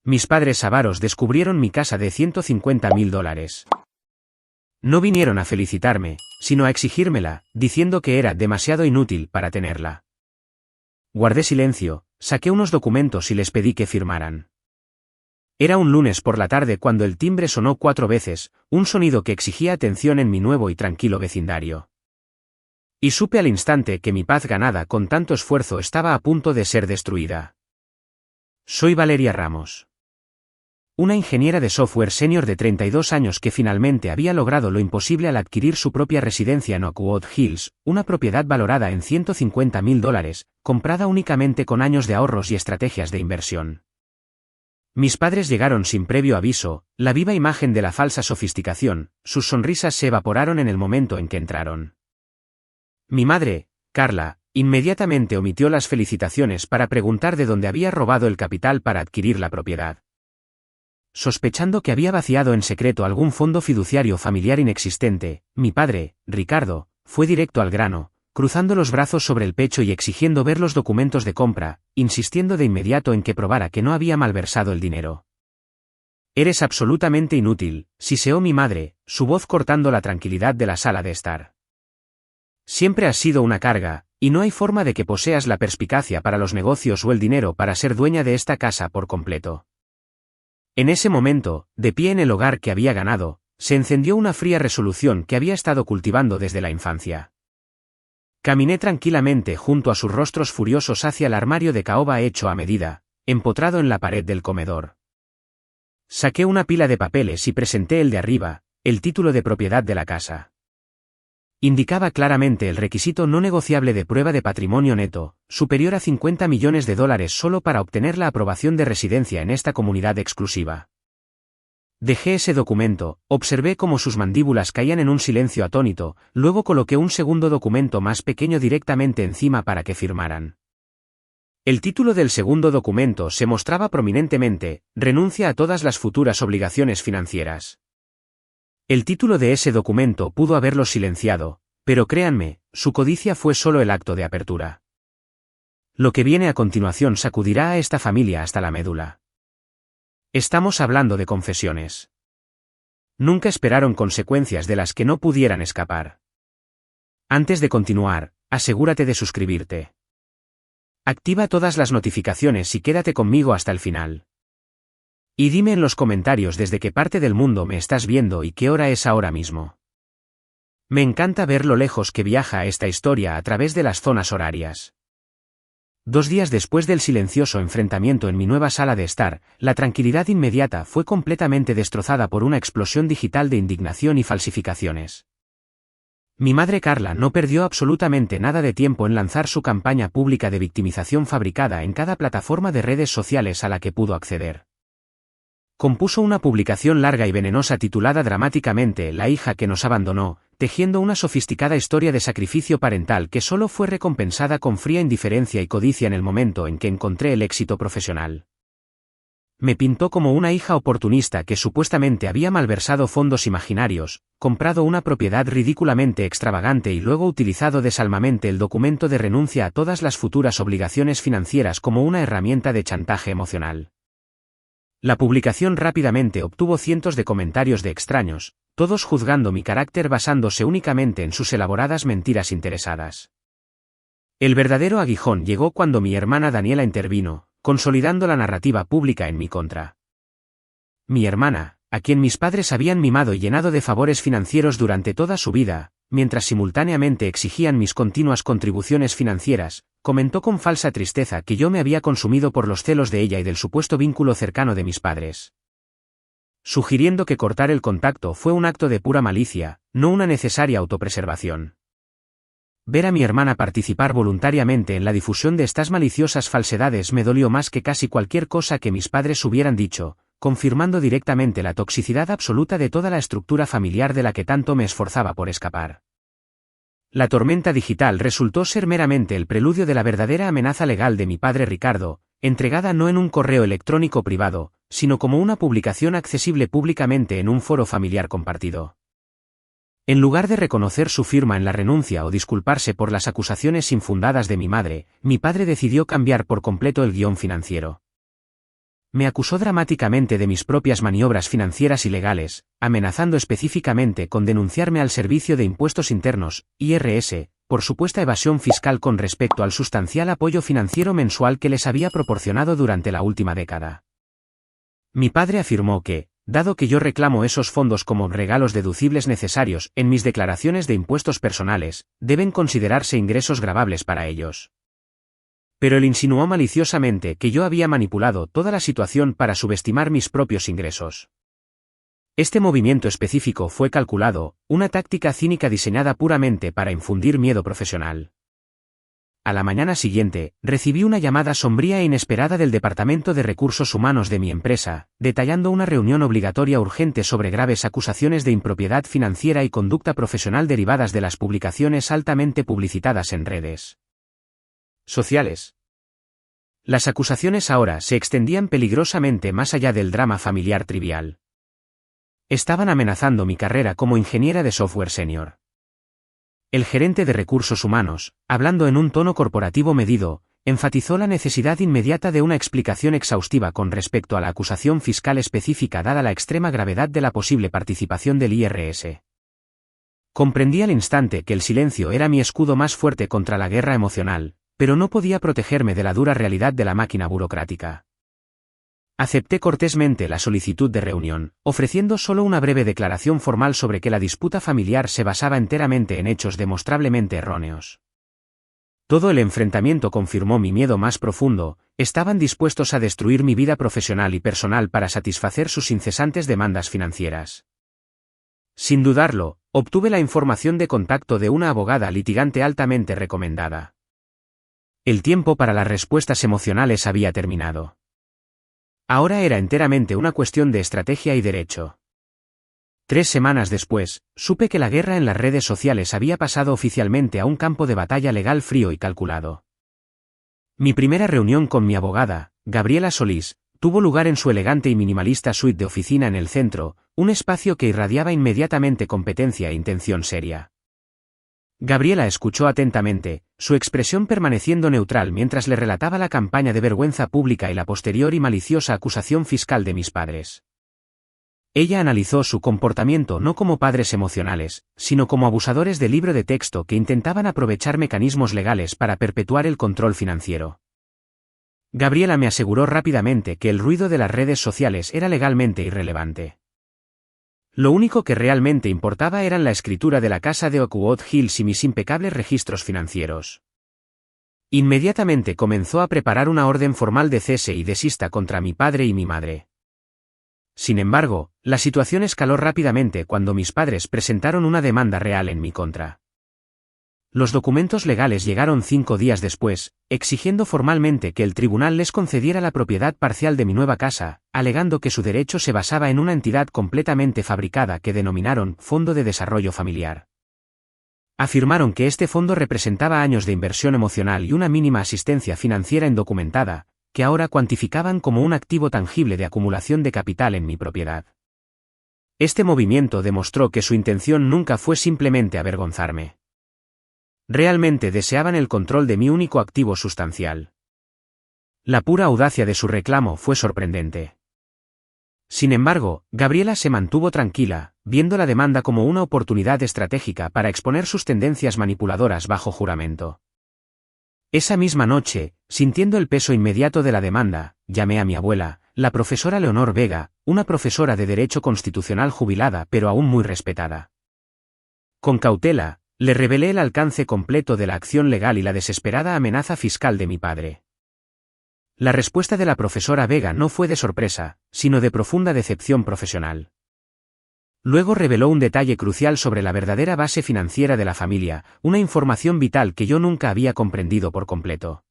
Mis padres avaros descubrieron mi casa de $150.000. No vinieron a felicitarme, sino a exigírmela, diciendo que era demasiado inútil para tenerla. Guardé silencio, saqué unos documentos y les pedí que firmaran. Era un lunes por la tarde cuando el timbre sonó 4 veces, un sonido que exigía atención en mi nuevo y tranquilo vecindario. Y supe al instante que mi paz ganada con tanto esfuerzo estaba a punto de ser destruida. Soy Valeria Ramos. Una ingeniera de software senior de 32 años que finalmente había logrado lo imposible al adquirir su propia residencia en Oakwood Hills, una propiedad valorada en $150.000, comprada únicamente con años de ahorros y estrategias de inversión. Mis padres llegaron sin previo aviso, la viva imagen de la falsa sofisticación, sus sonrisas se evaporaron en el momento en que entraron. Mi madre, Carla, inmediatamente omitió las felicitaciones para preguntar de dónde había robado el capital para adquirir la propiedad. Sospechando que había vaciado en secreto algún fondo fiduciario familiar inexistente, mi padre, Ricardo, fue directo al grano, cruzando los brazos sobre el pecho y exigiendo ver los documentos de compra, insistiendo de inmediato en que probara que no había malversado el dinero. «Eres absolutamente inútil», siseó mi madre, su voz cortando la tranquilidad de la sala de estar. «Siempre has sido una carga, y no hay forma de que poseas la perspicacia para los negocios o el dinero para ser dueña de esta casa por completo». En ese momento, de pie en el hogar que había ganado, se encendió una fría resolución que había estado cultivando desde la infancia. Caminé tranquilamente junto a sus rostros furiosos hacia el armario de caoba hecho a medida, empotrado en la pared del comedor. Saqué una pila de papeles y presenté el de arriba, el título de propiedad de la casa. Indicaba claramente el requisito no negociable de prueba de patrimonio neto, superior a $50 millones solo para obtener la aprobación de residencia en esta comunidad exclusiva. Dejé ese documento, observé cómo sus mandíbulas caían en un silencio atónito, luego coloqué un segundo documento más pequeño directamente encima para que firmaran. El título del segundo documento se mostraba prominentemente: renuncia a todas las futuras obligaciones financieras. El título de ese documento pudo haberlos silenciado, pero créanme, su codicia fue solo el acto de apertura. Lo que viene a continuación sacudirá a esta familia hasta la médula. Estamos hablando de confesiones. Nunca esperaron consecuencias de las que no pudieran escapar. Antes de continuar, asegúrate de suscribirte. Activa todas las notificaciones y quédate conmigo hasta el final. Y dime en los comentarios desde qué parte del mundo me estás viendo y qué hora es ahora mismo. Me encanta ver lo lejos que viaja esta historia a través de las zonas horarias. 2 días después del silencioso enfrentamiento en mi nueva sala de estar, la tranquilidad inmediata fue completamente destrozada por una explosión digital de indignación y falsificaciones. Mi madre Carla no perdió absolutamente nada de tiempo en lanzar su campaña pública de victimización fabricada en cada plataforma de redes sociales a la que pudo acceder. Compuso una publicación larga y venenosa titulada dramáticamente «La hija que nos abandonó», tejiendo una sofisticada historia de sacrificio parental que solo fue recompensada con fría indiferencia y codicia en el momento en que encontré el éxito profesional. Me pintó como una hija oportunista que supuestamente había malversado fondos imaginarios, comprado una propiedad ridículamente extravagante y luego utilizado desalmadamente el documento de renuncia a todas las futuras obligaciones financieras como una herramienta de chantaje emocional. La publicación rápidamente obtuvo cientos de comentarios de extraños, todos juzgando mi carácter basándose únicamente en sus elaboradas mentiras interesadas. El verdadero aguijón llegó cuando mi hermana Daniela intervino, consolidando la narrativa pública en mi contra. Mi hermana, a quien mis padres habían mimado y llenado de favores financieros durante toda su vida, mientras simultáneamente exigían mis continuas contribuciones financieras, comentó con falsa tristeza que yo me había consumido por los celos de ella y del supuesto vínculo cercano de mis padres. Sugiriendo que cortar el contacto fue un acto de pura malicia, no una necesaria autopreservación. Ver a mi hermana participar voluntariamente en la difusión de estas maliciosas falsedades me dolió más que casi cualquier cosa que mis padres hubieran dicho, confirmando directamente la toxicidad absoluta de toda la estructura familiar de la que tanto me esforzaba por escapar. La tormenta digital resultó ser meramente el preludio de la verdadera amenaza legal de mi padre Ricardo, entregada no en un correo electrónico privado, sino como una publicación accesible públicamente en un foro familiar compartido. En lugar de reconocer su firma en la renuncia o disculparse por las acusaciones infundadas de mi madre, mi padre decidió cambiar por completo el guión financiero. Me acusó dramáticamente de mis propias maniobras financieras ilegales, amenazando específicamente con denunciarme al Servicio de Impuestos Internos, IRS, por supuesta evasión fiscal con respecto al sustancial apoyo financiero mensual que les había proporcionado durante la última década. Mi padre afirmó que, dado que yo reclamo esos fondos como regalos deducibles necesarios en mis declaraciones de impuestos personales, deben considerarse ingresos gravables para ellos. Pero él insinuó maliciosamente que yo había manipulado toda la situación para subestimar mis propios ingresos. Este movimiento específico fue calculado, una táctica cínica diseñada puramente para infundir miedo profesional. A la mañana siguiente, recibí una llamada sombría e inesperada del Departamento de Recursos Humanos de mi empresa, detallando una reunión obligatoria urgente sobre graves acusaciones de impropiedad financiera y conducta profesional derivadas de las publicaciones altamente publicitadas en redes sociales. Las acusaciones ahora se extendían peligrosamente más allá del drama familiar trivial. Estaban amenazando mi carrera como ingeniera de software senior. El gerente de recursos humanos, hablando en un tono corporativo medido, enfatizó la necesidad inmediata de una explicación exhaustiva con respecto a la acusación fiscal específica dada la extrema gravedad de la posible participación del IRS. Comprendí al instante que el silencio era mi escudo más fuerte contra la guerra emocional, pero no podía protegerme de la dura realidad de la máquina burocrática. Acepté cortésmente la solicitud de reunión, ofreciendo solo una breve declaración formal sobre que la disputa familiar se basaba enteramente en hechos demostrablemente erróneos. Todo el enfrentamiento confirmó mi miedo más profundo, estaban dispuestos a destruir mi vida profesional y personal para satisfacer sus incesantes demandas financieras. Sin dudarlo, obtuve la información de contacto de una abogada litigante altamente recomendada. El tiempo para las respuestas emocionales había terminado. Ahora era enteramente una cuestión de estrategia y derecho. 3 semanas después, supe que la guerra en las redes sociales había pasado oficialmente a un campo de batalla legal frío y calculado. Mi primera reunión con mi abogada, Gabriela Solís, tuvo lugar en su elegante y minimalista suite de oficina en el centro, un espacio que irradiaba inmediatamente competencia e intención seria. Gabriela escuchó atentamente, su expresión permaneciendo neutral mientras le relataba la campaña de vergüenza pública y la posterior y maliciosa acusación fiscal de mis padres. Ella analizó su comportamiento no como padres emocionales, sino como abusadores de libro de texto que intentaban aprovechar mecanismos legales para perpetuar el control financiero. Gabriela me aseguró rápidamente que el ruido de las redes sociales era legalmente irrelevante. Lo único que realmente importaba eran la escritura de la casa de Oakwood Hills y mis impecables registros financieros. Inmediatamente comenzó a preparar una orden formal de cese y desista contra mi padre y mi madre. Sin embargo, la situación escaló rápidamente cuando mis padres presentaron una demanda real en mi contra. Los documentos legales llegaron 5 días después, exigiendo formalmente que el tribunal les concediera la propiedad parcial de mi nueva casa, alegando que su derecho se basaba en una entidad completamente fabricada que denominaron Fondo de Desarrollo Familiar. Afirmaron que este fondo representaba años de inversión emocional y una mínima asistencia financiera indocumentada, que ahora cuantificaban como un activo tangible de acumulación de capital en mi propiedad. Este movimiento demostró que su intención nunca fue simplemente avergonzarme. Realmente deseaban el control de mi único activo sustancial. La pura audacia de su reclamo fue sorprendente. Sin embargo, Gabriela se mantuvo tranquila, viendo la demanda como una oportunidad estratégica para exponer sus tendencias manipuladoras bajo juramento. Esa misma noche, sintiendo el peso inmediato de la demanda, llamé a mi abuela, la profesora Leonor Vega, una profesora de Derecho Constitucional jubilada pero aún muy respetada. Con cautela, le revelé el alcance completo de la acción legal y la desesperada amenaza fiscal de mi padre. La respuesta de la profesora Vega no fue de sorpresa, sino de profunda decepción profesional. Luego reveló un detalle crucial sobre la verdadera base financiera de la familia, una información vital que yo nunca había comprendido por completo.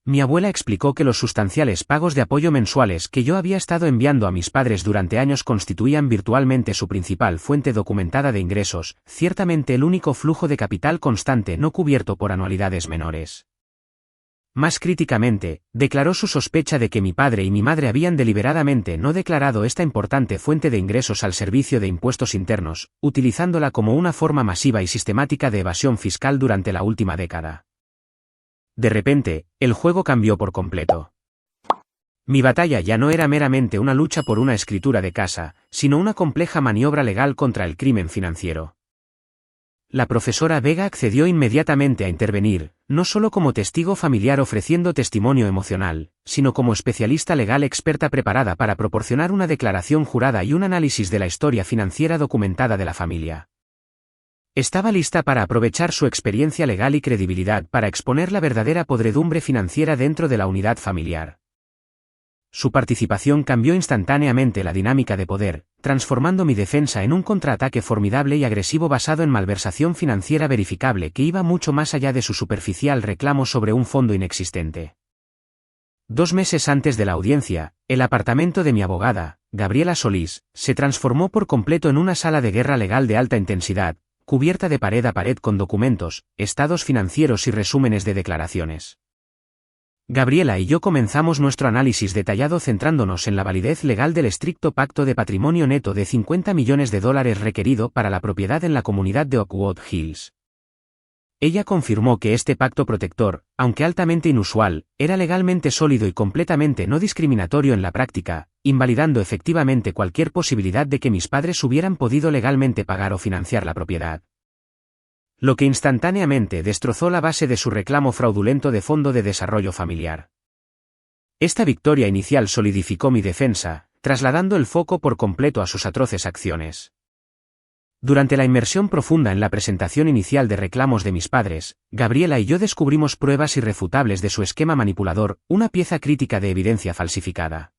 Mi abuela explicó que los sustanciales pagos de apoyo mensuales que yo había estado enviando a mis padres durante años constituían virtualmente su principal fuente documentada de ingresos, ciertamente el único flujo de capital constante no cubierto por anualidades menores. Más críticamente, declaró su sospecha de que mi padre y mi madre habían deliberadamente no declarado esta importante fuente de ingresos al Servicio de Impuestos Internos, utilizándola como una forma masiva y sistemática de evasión fiscal durante la última década. De repente, el juego cambió por completo. Mi batalla ya no era meramente una lucha por una escritura de casa, sino una compleja maniobra legal contra el crimen financiero. La profesora Vega accedió inmediatamente a intervenir, no solo como testigo familiar ofreciendo testimonio emocional, sino como especialista legal experta preparada para proporcionar una declaración jurada y un análisis de la historia financiera documentada de la familia. Estaba lista para aprovechar su experiencia legal y credibilidad para exponer la verdadera podredumbre financiera dentro de la unidad familiar. Su participación cambió instantáneamente la dinámica de poder, transformando mi defensa en un contraataque formidable y agresivo basado en malversación financiera verificable que iba mucho más allá de su superficial reclamo sobre un fondo inexistente. 2 meses antes de la audiencia, el apartamento de mi abogada, Gabriela Solís, se transformó por completo en una sala de guerra legal de alta intensidad, cubierta de pared a pared con documentos, estados financieros y resúmenes de declaraciones. Gabriela y yo comenzamos nuestro análisis detallado centrándonos en la validez legal del estricto pacto de patrimonio neto de $50 millones requerido para la propiedad en la comunidad de Oakwood Hills. Ella confirmó que este pacto protector, aunque altamente inusual, era legalmente sólido y completamente no discriminatorio en la práctica, invalidando efectivamente cualquier posibilidad de que mis padres hubieran podido legalmente pagar o financiar la propiedad. Lo que instantáneamente destrozó la base de su reclamo fraudulento de Fondo de Desarrollo Familiar. Esta victoria inicial solidificó mi defensa, trasladando el foco por completo a sus atroces acciones. Durante la inmersión profunda en la presentación inicial de reclamos de mis padres, Gabriela y yo descubrimos pruebas irrefutables de su esquema manipulador, una pieza crítica de evidencia falsificada.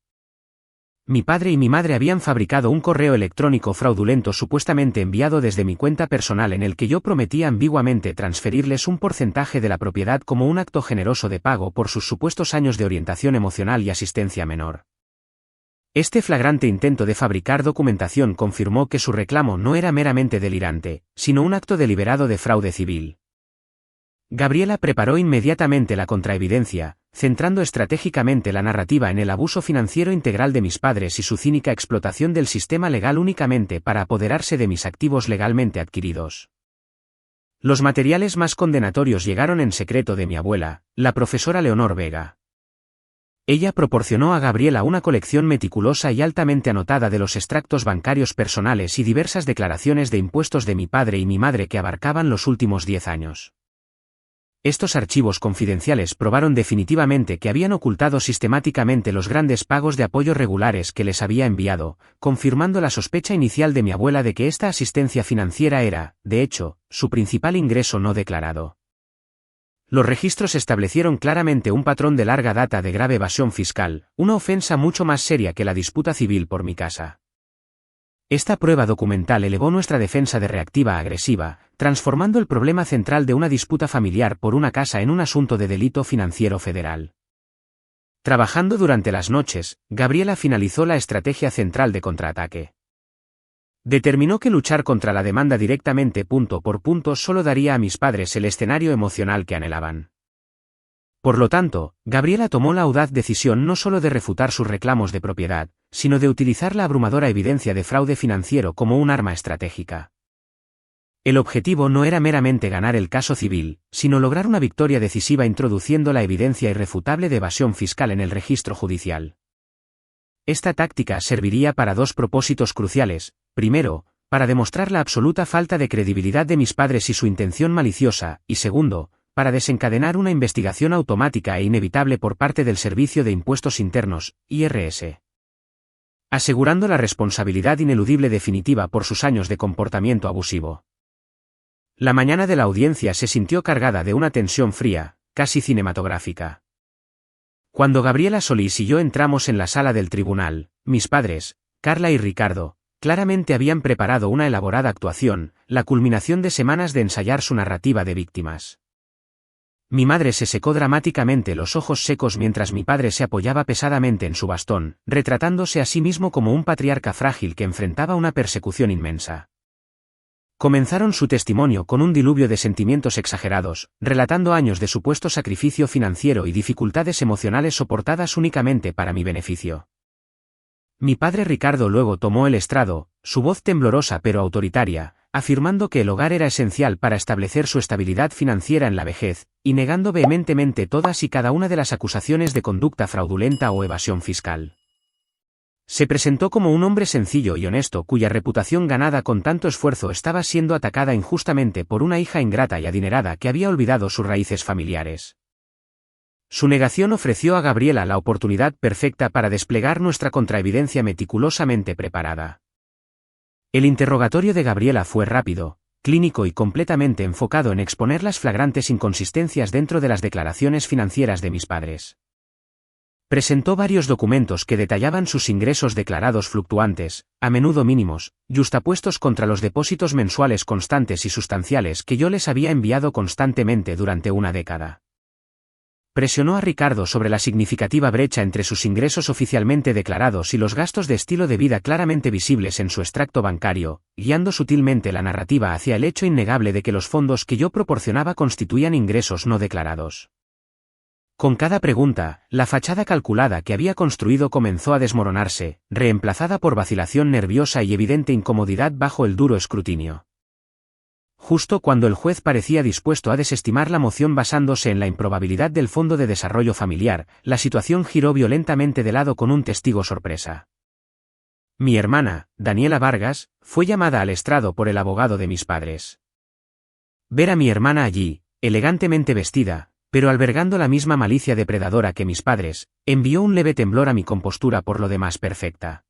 Mi padre y mi madre habían fabricado un correo electrónico fraudulento supuestamente enviado desde mi cuenta personal en el que yo prometía ambiguamente transferirles un porcentaje de la propiedad como un acto generoso de pago por sus supuestos años de orientación emocional y asistencia menor. Este flagrante intento de fabricar documentación confirmó que su reclamo no era meramente delirante, sino un acto deliberado de fraude civil. Gabriela preparó inmediatamente la contraevidencia, centrando estratégicamente la narrativa en el abuso financiero integral de mis padres y su cínica explotación del sistema legal únicamente para apoderarse de mis activos legalmente adquiridos. Los materiales más condenatorios llegaron en secreto de mi abuela, la profesora Leonor Vega. Ella proporcionó a Gabriela una colección meticulosa y altamente anotada de los extractos bancarios personales y diversas declaraciones de impuestos de mi padre y mi madre que abarcaban los últimos 10 años. Estos archivos confidenciales probaron definitivamente que habían ocultado sistemáticamente los grandes pagos de apoyo regulares que les había enviado, confirmando la sospecha inicial de mi abuela de que esta asistencia financiera era, de hecho, su principal ingreso no declarado. Los registros establecieron claramente un patrón de larga data de grave evasión fiscal, una ofensa mucho más seria que la disputa civil por mi casa. Esta prueba documental elevó nuestra defensa de reactiva a agresiva, transformando el problema central de una disputa familiar por una casa en un asunto de delito financiero federal. Trabajando durante las noches, Gabriela finalizó la estrategia central de contraataque. Determinó que luchar contra la demanda directamente punto por punto solo daría a mis padres el escenario emocional que anhelaban. Por lo tanto, Gabriela tomó la audaz decisión no solo de refutar sus reclamos de propiedad, sino de utilizar la abrumadora evidencia de fraude financiero como un arma estratégica. El objetivo no era meramente ganar el caso civil, sino lograr una victoria decisiva introduciendo la evidencia irrefutable de evasión fiscal en el registro judicial. Esta táctica serviría para 2 propósitos cruciales: primero, para demostrar la absoluta falta de credibilidad de mis padres y su intención maliciosa, y segundo, para desencadenar una investigación automática e inevitable por parte del Servicio de Impuestos Internos, IRS. Asegurando la responsabilidad ineludible definitiva por sus años de comportamiento abusivo. La mañana de la audiencia se sintió cargada de una tensión fría, casi cinematográfica. Cuando Gabriela Solís y yo entramos en la sala del tribunal, mis padres, Carla y Ricardo, claramente habían preparado una elaborada actuación, la culminación de semanas de ensayar su narrativa de víctimas. Mi madre se secó dramáticamente los ojos secos mientras mi padre se apoyaba pesadamente en su bastón, retratándose a sí mismo como un patriarca frágil que enfrentaba una persecución inmensa. Comenzaron su testimonio con un diluvio de sentimientos exagerados, relatando años de supuesto sacrificio financiero y dificultades emocionales soportadas únicamente para mi beneficio. Mi padre Ricardo luego tomó el estrado, su voz temblorosa pero autoritaria, afirmando que el hogar era esencial para establecer su estabilidad financiera en la vejez, y negando vehementemente todas y cada una de las acusaciones de conducta fraudulenta o evasión fiscal. Se presentó como un hombre sencillo y honesto cuya reputación ganada con tanto esfuerzo estaba siendo atacada injustamente por una hija ingrata y adinerada que había olvidado sus raíces familiares. Su negación ofreció a Gabriela la oportunidad perfecta para desplegar nuestra contraevidencia meticulosamente preparada. El interrogatorio de Gabriela fue rápido, clínico y completamente enfocado en exponer las flagrantes inconsistencias dentro de las declaraciones financieras de mis padres. Presentó varios documentos que detallaban sus ingresos declarados fluctuantes, a menudo mínimos, yuxtapuestos contra los depósitos mensuales constantes y sustanciales que yo les había enviado constantemente durante una década. Presionó a Ricardo sobre la significativa brecha entre sus ingresos oficialmente declarados y los gastos de estilo de vida claramente visibles en su extracto bancario, guiando sutilmente la narrativa hacia el hecho innegable de que los fondos que yo proporcionaba constituían ingresos no declarados. Con cada pregunta, la fachada calculada que había construido comenzó a desmoronarse, reemplazada por vacilación nerviosa y evidente incomodidad bajo el duro escrutinio. Justo cuando el juez parecía dispuesto a desestimar la moción basándose en la improbabilidad del Fondo de Desarrollo Familiar, la situación giró violentamente de lado con un testigo sorpresa. Mi hermana, Daniela Vargas, fue llamada al estrado por el abogado de mis padres. Ver a mi hermana allí, elegantemente vestida, pero albergando la misma malicia depredadora que mis padres, envió un leve temblor a mi compostura por lo demás perfecta.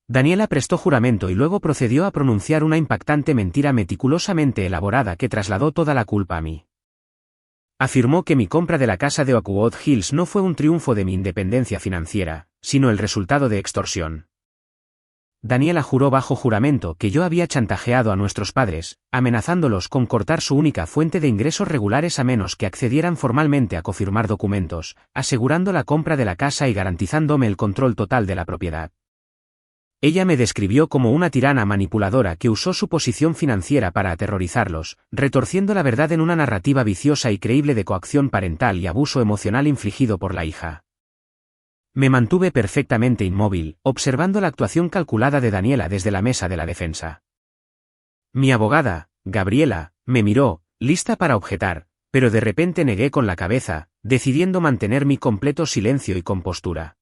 Daniela prestó juramento y luego procedió a pronunciar una impactante mentira meticulosamente elaborada que trasladó toda la culpa a mí. Afirmó que mi compra de la casa de Oakwood Hills no fue un triunfo de mi independencia financiera, sino el resultado de extorsión. Daniela juró bajo juramento que yo había chantajeado a nuestros padres, amenazándolos con cortar su única fuente de ingresos regulares a menos que accedieran formalmente a confirmar documentos, asegurando la compra de la casa y garantizándome el control total de la propiedad. Ella me describió como una tirana manipuladora que usó su posición financiera para aterrorizarlos, retorciendo la verdad en una narrativa viciosa y creíble de coacción parental y abuso emocional infligido por la hija. Me mantuve perfectamente inmóvil, observando la actuación calculada de Daniela desde la mesa de la defensa. Mi abogada, Gabriela, me miró, lista para objetar, pero de repente negué con la cabeza, decidiendo mantener mi completo silencio y compostura.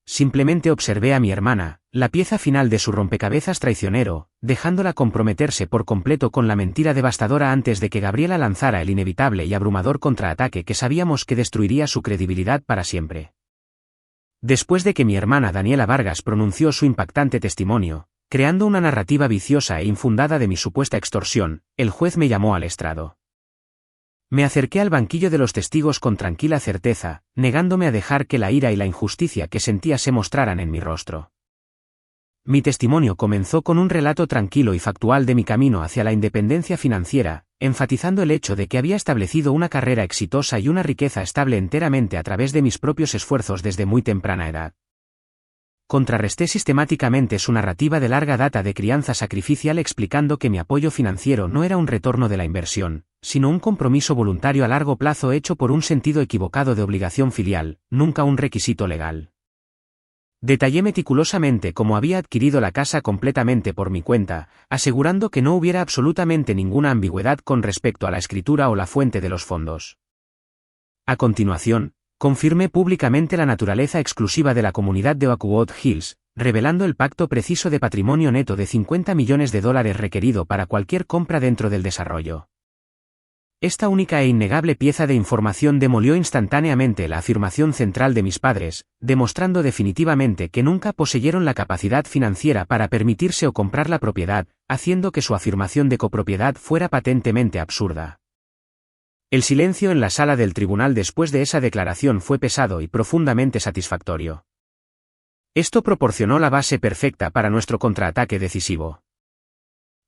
Simplemente observé a mi hermana, la pieza final de su rompecabezas traicionero, dejándola comprometerse por completo con la mentira devastadora antes de que Gabriela lanzara el inevitable y abrumador contraataque que sabíamos que destruiría su credibilidad para siempre. Después de que mi hermana Daniela Vargas pronunció su impactante testimonio, creando una narrativa viciosa e infundada de mi supuesta extorsión, el juez me llamó al estrado. Me acerqué al banquillo de los testigos con tranquila certeza, negándome a dejar que la ira y la injusticia que sentía se mostraran en mi rostro. Mi testimonio comenzó con un relato tranquilo y factual de mi camino hacia la independencia financiera, enfatizando el hecho de que había establecido una carrera exitosa y una riqueza estable enteramente a través de mis propios esfuerzos desde muy temprana edad. Contrarresté sistemáticamente su narrativa de larga data de crianza sacrificial explicando que mi apoyo financiero no era un retorno de la inversión, sino un compromiso voluntario a largo plazo hecho por un sentido equivocado de obligación filial, nunca un requisito legal. Detallé meticulosamente cómo había adquirido la casa completamente por mi cuenta, asegurando que no hubiera absolutamente ninguna ambigüedad con respecto a la escritura o la fuente de los fondos. A continuación, confirmé públicamente la naturaleza exclusiva de la comunidad de Oakwood Hills, revelando el pacto preciso de patrimonio neto de $50 millones requerido para cualquier compra dentro del desarrollo. Esta única e innegable pieza de información demolió instantáneamente la afirmación central de mis padres, demostrando definitivamente que nunca poseyeron la capacidad financiera para permitirse o comprar la propiedad, haciendo que su afirmación de copropiedad fuera patentemente absurda. El silencio en la sala del tribunal después de esa declaración fue pesado y profundamente satisfactorio. Esto proporcionó la base perfecta para nuestro contraataque decisivo.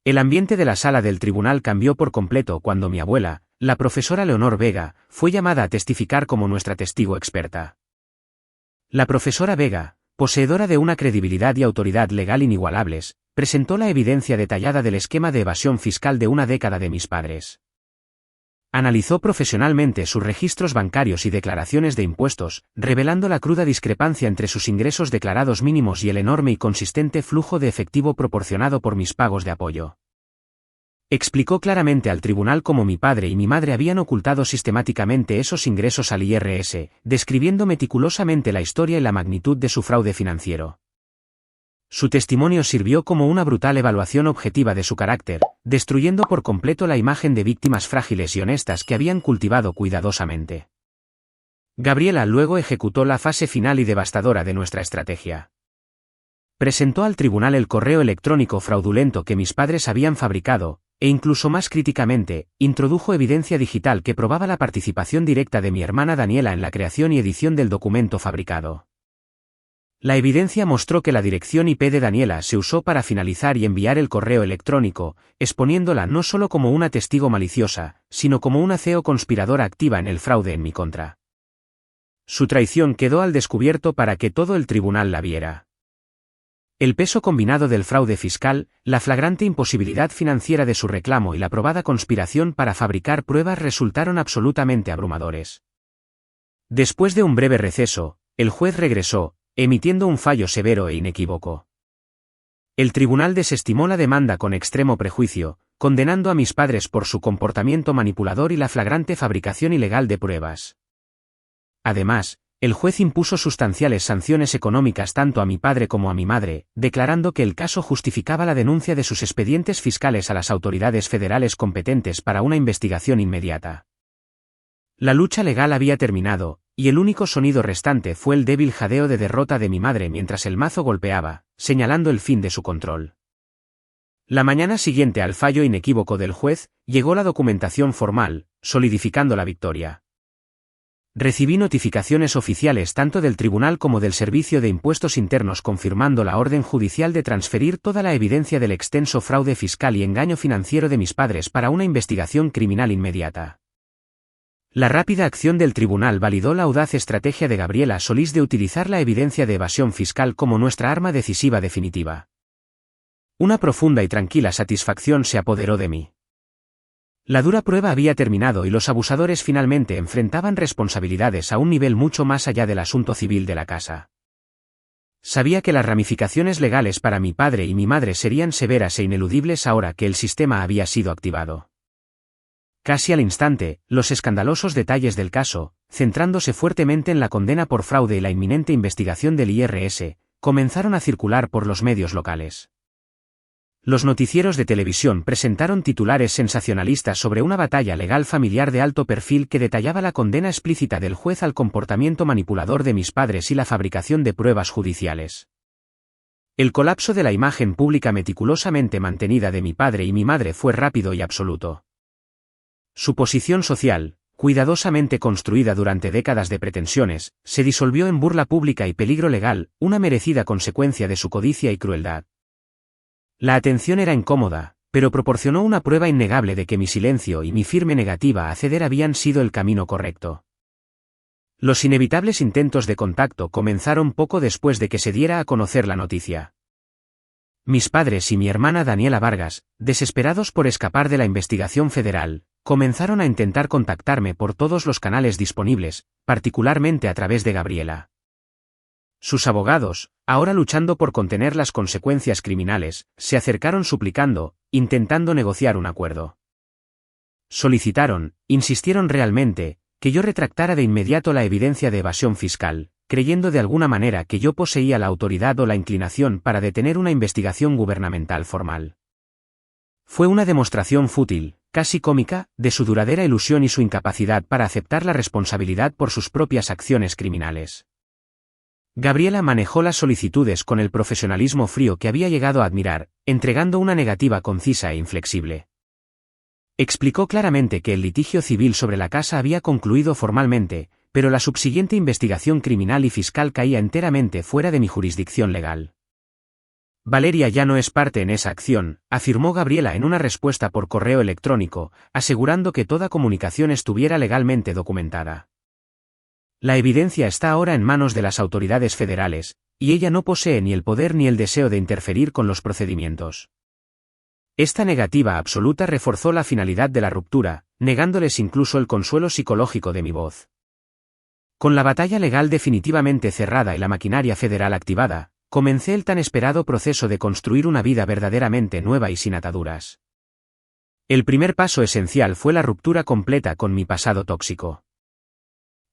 El ambiente de la sala del tribunal cambió por completo cuando mi abuela, la profesora Leonor Vega, fue llamada a testificar como nuestra testigo experta. La profesora Vega, poseedora de una credibilidad y autoridad legal inigualables, presentó la evidencia detallada del esquema de evasión fiscal de una década de mis padres. Analizó profesionalmente sus registros bancarios y declaraciones de impuestos, revelando la cruda discrepancia entre sus ingresos declarados mínimos y el enorme y consistente flujo de efectivo proporcionado por mis pagos de apoyo. Explicó claramente al tribunal cómo mi padre y mi madre habían ocultado sistemáticamente esos ingresos al IRS, describiendo meticulosamente la historia y la magnitud de su fraude financiero. Su testimonio sirvió como una brutal evaluación objetiva de su carácter, destruyendo por completo la imagen de víctimas frágiles y honestas que habían cultivado cuidadosamente. Gabriela luego ejecutó la fase final y devastadora de nuestra estrategia. Presentó al tribunal el correo electrónico fraudulento que mis padres habían fabricado, e incluso más críticamente, introdujo evidencia digital que probaba la participación directa de mi hermana Daniela en la creación y edición del documento fabricado. La evidencia mostró que la dirección IP de Daniela se usó para finalizar y enviar el correo electrónico, exponiéndola no solo como una testigo maliciosa, sino como una CEO conspiradora activa en el fraude en mi contra. Su traición quedó al descubierto para que todo el tribunal la viera. El peso combinado del fraude fiscal, la flagrante imposibilidad financiera de su reclamo y la probada conspiración para fabricar pruebas resultaron absolutamente abrumadores. Después de un breve receso, el juez regresó, emitiendo un fallo severo e inequívoco. El tribunal desestimó la demanda con extremo prejuicio, condenando a mis padres por su comportamiento manipulador y la flagrante fabricación ilegal de pruebas. Además, el juez impuso sustanciales sanciones económicas tanto a mi padre como a mi madre, declarando que el caso justificaba la denuncia de sus expedientes fiscales a las autoridades federales competentes para una investigación inmediata. La lucha legal había terminado, y el único sonido restante fue el débil jadeo de derrota de mi madre mientras el mazo golpeaba, señalando el fin de su control. La mañana siguiente al fallo inequívoco del juez, llegó la documentación formal, solidificando la victoria. Recibí notificaciones oficiales tanto del tribunal como del Servicio de Impuestos Internos confirmando la orden judicial de transferir toda la evidencia del extenso fraude fiscal y engaño financiero de mis padres para una investigación criminal inmediata. La rápida acción del tribunal validó la audaz estrategia de Gabriela Solís de utilizar la evidencia de evasión fiscal como nuestra arma decisiva definitiva. Una profunda y tranquila satisfacción se apoderó de mí. La dura prueba había terminado y los abusadores finalmente enfrentaban responsabilidades a un nivel mucho más allá del asunto civil de la casa. Sabía que las ramificaciones legales para mi padre y mi madre serían severas e ineludibles ahora que el sistema había sido activado. Casi al instante, los escandalosos detalles del caso, centrándose fuertemente en la condena por fraude y la inminente investigación del IRS, comenzaron a circular por los medios locales. Los noticieros de televisión presentaron titulares sensacionalistas sobre una batalla legal familiar de alto perfil que detallaba la condena explícita del juez al comportamiento manipulador de mis padres y la fabricación de pruebas judiciales. El colapso de la imagen pública meticulosamente mantenida de mi padre y mi madre fue rápido y absoluto. Su posición social, cuidadosamente construida durante décadas de pretensiones, se disolvió en burla pública y peligro legal, una merecida consecuencia de su codicia y crueldad. La atención era incómoda, pero proporcionó una prueba innegable de que mi silencio y mi firme negativa a ceder habían sido el camino correcto. Los inevitables intentos de contacto comenzaron poco después de que se diera a conocer la noticia. Mis padres y mi hermana Daniela Vargas, desesperados por escapar de la investigación federal, comenzaron a intentar contactarme por todos los canales disponibles, particularmente a través de Gabriela. Sus abogados, ahora luchando por contener las consecuencias criminales, se acercaron suplicando, intentando negociar un acuerdo. Solicitaron, insistieron realmente, que yo retractara de inmediato la evidencia de evasión fiscal, creyendo de alguna manera que yo poseía la autoridad o la inclinación para detener una investigación gubernamental formal. Fue una demostración fútil, casi cómica, de su duradera ilusión y su incapacidad para aceptar la responsabilidad por sus propias acciones criminales. Gabriela manejó las solicitudes con el profesionalismo frío que había llegado a admirar, entregando una negativa concisa e inflexible. Explicó claramente que el litigio civil sobre la casa había concluido formalmente, pero la subsiguiente investigación criminal y fiscal caía enteramente fuera de mi jurisdicción legal. Valeria ya no es parte en esa acción, afirmó Gabriela en una respuesta por correo electrónico, asegurando que toda comunicación estuviera legalmente documentada. La evidencia está ahora en manos de las autoridades federales, y ella no posee ni el poder ni el deseo de interferir con los procedimientos. Esta negativa absoluta reforzó la finalidad de la ruptura, negándoles incluso el consuelo psicológico de mi voz. Con la batalla legal definitivamente cerrada y la maquinaria federal activada, comencé el tan esperado proceso de construir una vida verdaderamente nueva y sin ataduras. El primer paso esencial fue la ruptura completa con mi pasado tóxico.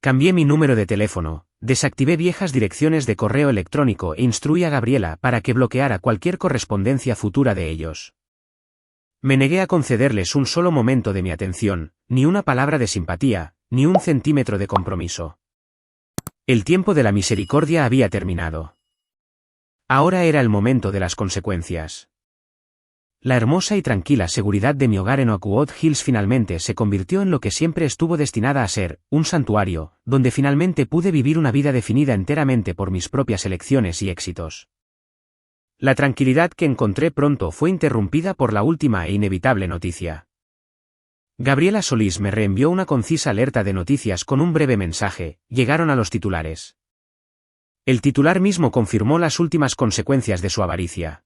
Cambié mi número de teléfono, desactivé viejas direcciones de correo electrónico e instruí a Gabriela para que bloqueara cualquier correspondencia futura de ellos. Me negué a concederles un solo momento de mi atención, ni una palabra de simpatía, ni un centímetro de compromiso. El tiempo de la misericordia había terminado. Ahora era el momento de las consecuencias. La hermosa y tranquila seguridad de mi hogar en Oakwood Hills finalmente se convirtió en lo que siempre estuvo destinada a ser, un santuario, donde finalmente pude vivir una vida definida enteramente por mis propias elecciones y éxitos. La tranquilidad que encontré pronto fue interrumpida por la última e inevitable noticia. Gabriela Solís me reenvió una concisa alerta de noticias con un breve mensaje. Llegaron a los titulares. El titular mismo confirmó las últimas consecuencias de su avaricia.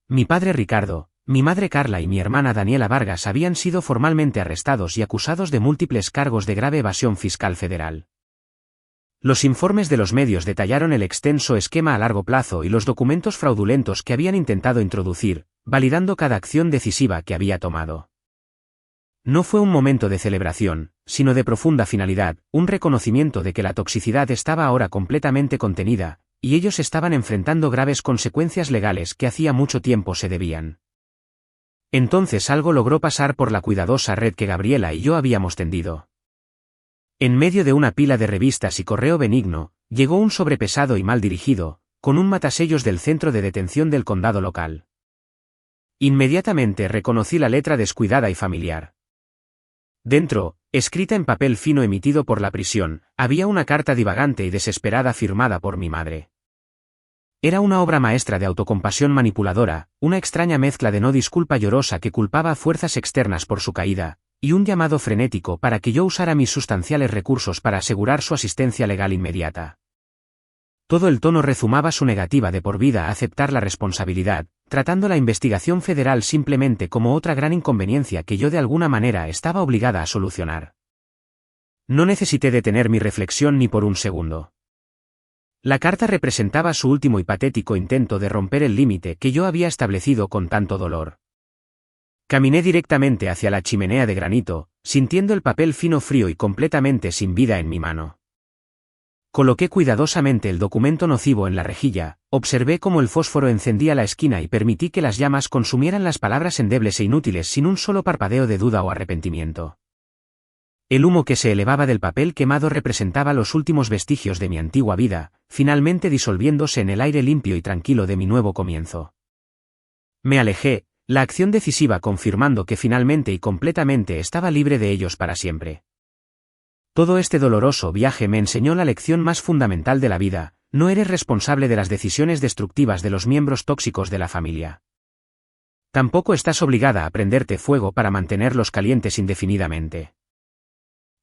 Mi padre Ricardo, mi madre Carla y mi hermana Daniela Vargas habían sido formalmente arrestados y acusados de múltiples cargos de grave evasión fiscal federal. Los informes de los medios detallaron el extenso esquema a largo plazo y los documentos fraudulentos que habían intentado introducir, validando cada acción decisiva que había tomado. No fue un momento de celebración, sino de profunda finalidad, un reconocimiento de que la toxicidad estaba ahora completamente contenida, y ellos estaban enfrentando graves consecuencias legales que hacía mucho tiempo se debían. Entonces algo logró pasar por la cuidadosa red que Gabriela y yo habíamos tendido. En medio de una pila de revistas y correo benigno, llegó un sobre pesado y mal dirigido, con un matasellos del centro de detención del condado local. Inmediatamente reconocí la letra descuidada y familiar. Dentro, escrita en papel fino emitido por la prisión, había una carta divagante y desesperada firmada por mi madre. Era una obra maestra de autocompasión manipuladora, una extraña mezcla de no disculpa llorosa que culpaba a fuerzas externas por su caída, y un llamado frenético para que yo usara mis sustanciales recursos para asegurar su asistencia legal inmediata. Todo el tono rezumaba su negativa de por vida a aceptar la responsabilidad, tratando la investigación federal simplemente como otra gran inconveniencia que yo de alguna manera estaba obligada a solucionar. No necesité detener mi reflexión ni por un segundo. La carta representaba su último y patético intento de romper el límite que yo había establecido con tanto dolor. Caminé directamente hacia la chimenea de granito, sintiendo el papel fino frío y completamente sin vida en mi mano. Coloqué cuidadosamente el documento nocivo en la rejilla, observé cómo el fósforo encendía la esquina y permití que las llamas consumieran las palabras endebles e inútiles sin un solo parpadeo de duda o arrepentimiento. El humo que se elevaba del papel quemado representaba los últimos vestigios de mi antigua vida, finalmente disolviéndose en el aire limpio y tranquilo de mi nuevo comienzo. Me alejé, la acción decisiva confirmando que finalmente y completamente estaba libre de ellos para siempre. Todo este doloroso viaje me enseñó la lección más fundamental de la vida: no eres responsable de las decisiones destructivas de los miembros tóxicos de la familia. Tampoco estás obligada a prenderte fuego para mantenerlos calientes indefinidamente.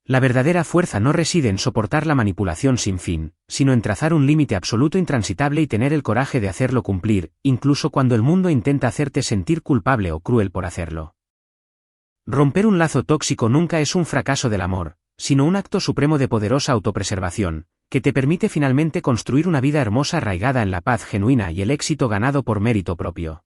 La verdadera fuerza no reside en soportar la manipulación sin fin, sino en trazar un límite absoluto intransitable y tener el coraje de hacerlo cumplir, incluso cuando el mundo intenta hacerte sentir culpable o cruel por hacerlo. Romper un lazo tóxico nunca es un fracaso del amor, sino un acto supremo de poderosa autopreservación, que te permite finalmente construir una vida hermosa arraigada en la paz genuina y el éxito ganado por mérito propio.